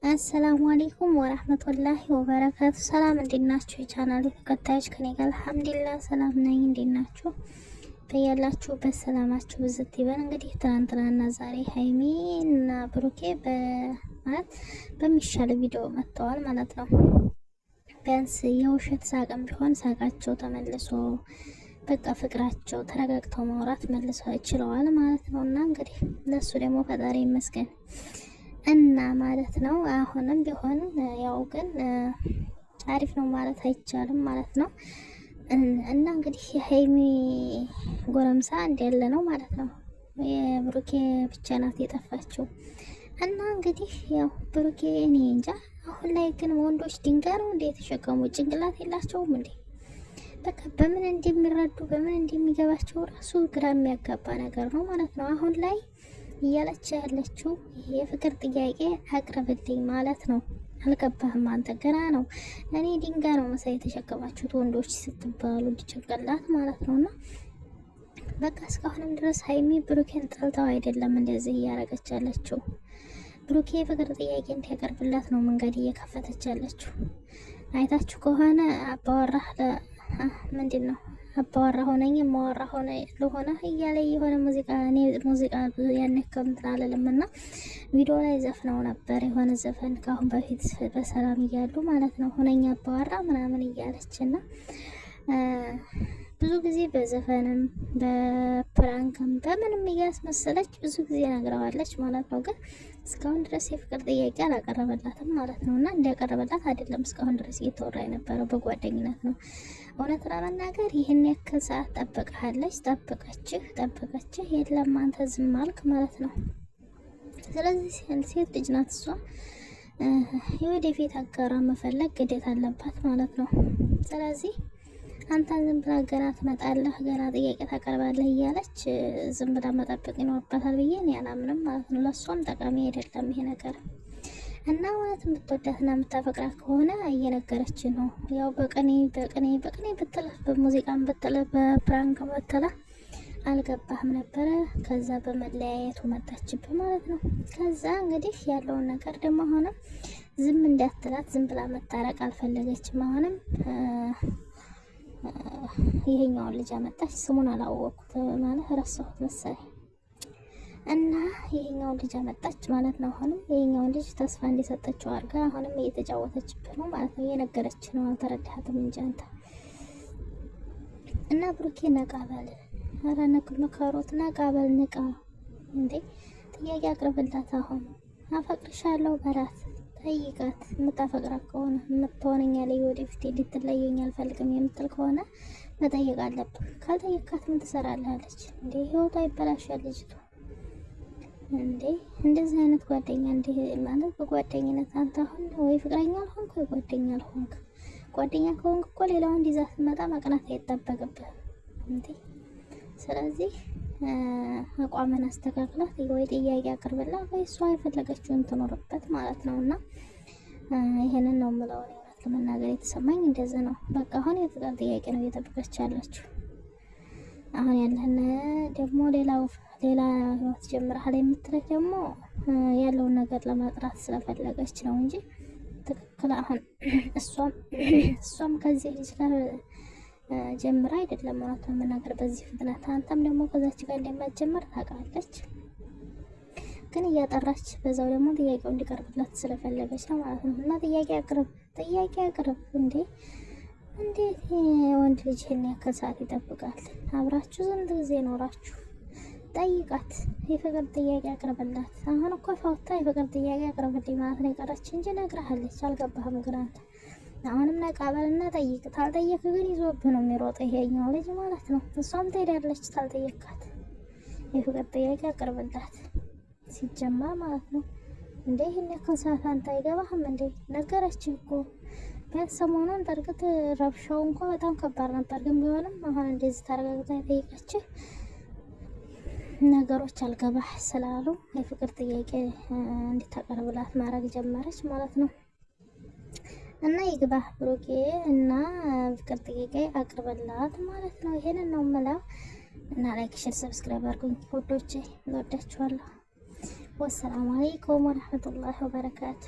አሰላሙ አለይኩም ወራህመቱላሂ ወበረካቱ። ሰላም እንዴት ናችሁ? የቻናሉ ተከታዮች ከኔ ጋር አልሐምዱሊላህ ሰላም ነኝ። እንዴት ናችሁ? በያላችሁበት ሰላማችሁ ብዝት ይበል። እንግዲህ ትናንትናና ዛሬ ሀይሚና ብሩኬ በሚሻል ቪዲዮ መጥተዋል ማለት ነው። ቢያንስ የውሸት ሳቅም ቢሆን ሳቃቸው ተመልሶ በቃ ፍቅራቸው ተረጋግተው ማውራት መልሰው ችለዋል ማለት ነው። እና እንግዲህ ለሱ ደግሞ ፈጣሪ ይመስገን እና ማለት ነው። አሁንም ቢሆን ያው ግን አሪፍ ነው ማለት አይቻልም ማለት ነው። እና እንግዲህ የሀይሚ ጎረምሳ እንዲያለ ነው ማለት ነው። የብሩኬ ብቻ ናት የጠፋችው። እና እንግዲህ ያው ብሩኬ እኔ እንጃ አሁን ላይ ግን ወንዶች ድንጋይ ነው እንዴ የተሸከሙ ጭንቅላት የላቸውም እንዴ? በቃ በምን እንደሚረዱ በምን እንደሚገባቸው ራሱ ግራ የሚያጋባ ነገር ነው ማለት ነው። አሁን ላይ እያለች ያለችው የፍቅር ጥያቄ አቅርብልኝ ማለት ነው። አልገባህም አንተ ገና ነው። እኔ ድንጋይ ነው መሳይ የተሸከማችሁት ወንዶች ስትባሉ ጭንቅላት ማለት ነውና በቃ እስካሁንም ድረስ ሀይሚ ብሩኬን ጠልተው አይደለም እንደዚህ እያረገች ያለችው። ብሩኬ የፍቅር ጥያቄ እንዲያቀርብላት ነው መንገድ እየከፈተች ያለችው። አይታችሁ ከሆነ አባወራህ ምንድን ነው አባወራ ሆነኝ ማወራ ሆነ ለሆነ እያለ የሆነ ሙዚቃ ያን ከምትል አለልምና ቪዲዮ ላይ ዘፍነው ነበር። የሆነ ዘፈን ካሁን በፊት በሰላም እያሉ ማለት ነው ሆነኛ አባወራ ምናምን እያለችና ብዙ ጊዜ በዘፈንም በፕራንክም በምንም እያስመሰለች ብዙ ጊዜ ነግረዋለች ማለት ነው። ግን እስካሁን ድረስ የፍቅር ጥያቄ አላቀረበላትም ማለት ነው። እና እንዲያቀረበላት አይደለም እስካሁን ድረስ እየተወራ የነበረው በጓደኝነት ነው። እውነት ለመናገር ይህን ያክል ሰዓት ጠብቀሃለች፣ ጠበቀችህ፣ የለም አንተ ዝም አልክ ማለት ነው። ስለዚህ ሴት ልጅ ናት እሷ። የወደፊት አጋራ መፈለግ ግዴታ አለባት ማለት ነው። ስለዚህ አንተን ዝም ብላ ገና ትመጣለህ ገና ጥያቄ ታቀርባለህ እያለች ዝም ብላ መጠበቅ ይኖርባታል ብዬ እኔ አላምንም ማለት ነው። ለእሷም ጠቃሚ አይደለም ይሄ ነገር። እና እውነት የምትወዳትና የምታፈቅራት ከሆነ እየነገረች ነው። ያው በቅኔ ብትለ በሙዚቃም ብትለ በፕራንክ ብትለ አልገባህም ነበረ። ከዛ በመለያየቱ መጣችብህ ማለት ነው። ከዛ እንግዲህ ያለውን ነገር ደግሞ አሁንም ዝም እንዳትላት ዝም ብላ መታረቅ አልፈለገችም። አሁንም ይሄኛውን ልጅ አመጣች። ስሙን አላወቅኩት ማለት ረሳሁት መሰለኝ። እና ይሄኛውን ልጅ አመጣች ማለት ነው። አሁንም ይሄኛውን ልጅ ተስፋ እንዲሰጠችው አድርጋ አሁንም እየተጫወተችበት ነው ማለት ነው። እየነገረች ነው። አልተረዳሃትም እንጂ አንተ። እና ብሩኬ ነቃ በል፣ ኧረ መከሮት ነቃ በል፣ ንቃ እንዴ! ጥያቄ አቅርብላት። አሁን አፈቅርሻለሁ በላት፣ ጠይቃት። የምታፈቅራት ከሆነ የምትሆነኛ ላይ ወደፊት ልትለየኝ አልፈልግም የምትል ከሆነ መጠየቅ አለብህ። ካልጠየቃት ምን ትሰራለህ አለች እንዴ? ህይወቷ ይበላሻል ልጅቱ እንዴ! እንደዚህ አይነት ጓደኛ እንዴ ማለት በጓደኝነት አንተ አሁን ወይ ፍቅረኛ አልሆንክ ወይ ጓደኛ አልሆንክ። ጓደኛ ከሆንክ እኮ ሌላው እንዲዛ ስትመጣ መቅናት አይጠበቅብህ እንዴ። ስለዚህ አቋምን አስተካክላት፣ ወይ ጥያቄ አቅርብላት፣ ወይ እሷ የፈለገችውን ትኖርበት ማለት ነው። እና ይሄንን ነው የምለው እኔ እውነት ለመናገር የተሰማኝ እንደዚህ ነው። በቃ አሁን የፍቅር ጥያቄ ነው እየጠበቀች ያለችው። አሁን ያለህን ደግሞ ሌላ ህይወት ጀምረሃል የምትለው ደግሞ ያለውን ነገር ለማጥራት ስለፈለገች ነው እንጂ ትክክል አሁን እሷም ከዚህ ልጅ ጋር ጀምራ አይደለም ማለት ነው የምናገር በዚህ ፍጥነት። አንተም ደግሞ ከዛች ጋር እንደማትጀምር ታውቃለች። ግን እያጠራች በዛው ደግሞ ጥያቄው እንዲቀርብላት ስለፈለገች ነው ማለት ነው። እና ጥያቄ አቅርብ እንዴ! እንዴት ወንድ ልጅ ይሄን ያክል ሰዓት ይጠብቃል? አብራችሁ ስንት ጊዜ ኖራችሁ? ጠይቃት፣ የፍቅር ጥያቄ አቅርብላት። አሁን እኮ ፋውታ የፍቅር ጥያቄ አቅርብልኝ ማለት ነው የቀረች እንጂ ነግረሃለች። አልገባህም ግን አንተ አሁንም ነቃበልና ጠይቅ። ታልጠየቅ ግን ይዞብህ ነው የሚሮጥ ይሄኛው ልጅ ማለት ነው። እሷም ትሄዳለች ታልጠየቃት። የፍቅር ጥያቄ አቅርብላት ሲጀመር ማለት ነው። እንዴ ይሄን ያክል ሰዓት አንተ አይገባህም እንዴ? ነገረችህ እኮ ቢያንስ ሰሞኑን በእርግጥ ረብሻው እንኳ በጣም ከባድ ነበር። ግን ቢሆንም አሁን እንደዚህ ተረጋግታ የጠየቀችህ ነገሮች አልገባህ ስላሉ የፍቅር ጥያቄ እንድታቀርብላት ማድረግ ጀመረች ማለት ነው። እና ይግባህ ብሩኬ እና ፍቅር ጥያቄ አቅርበላት ማለት ነው። ይሄንን ነው የምለው። እና ላይክ፣ ሼር፣ ሰብስክራይብ አድርጉኝ ውዶቼ፣ እወዳችኋለሁ። ወሰላሙ አለይኩም ወራህመቱላሂ ወበረካቱ።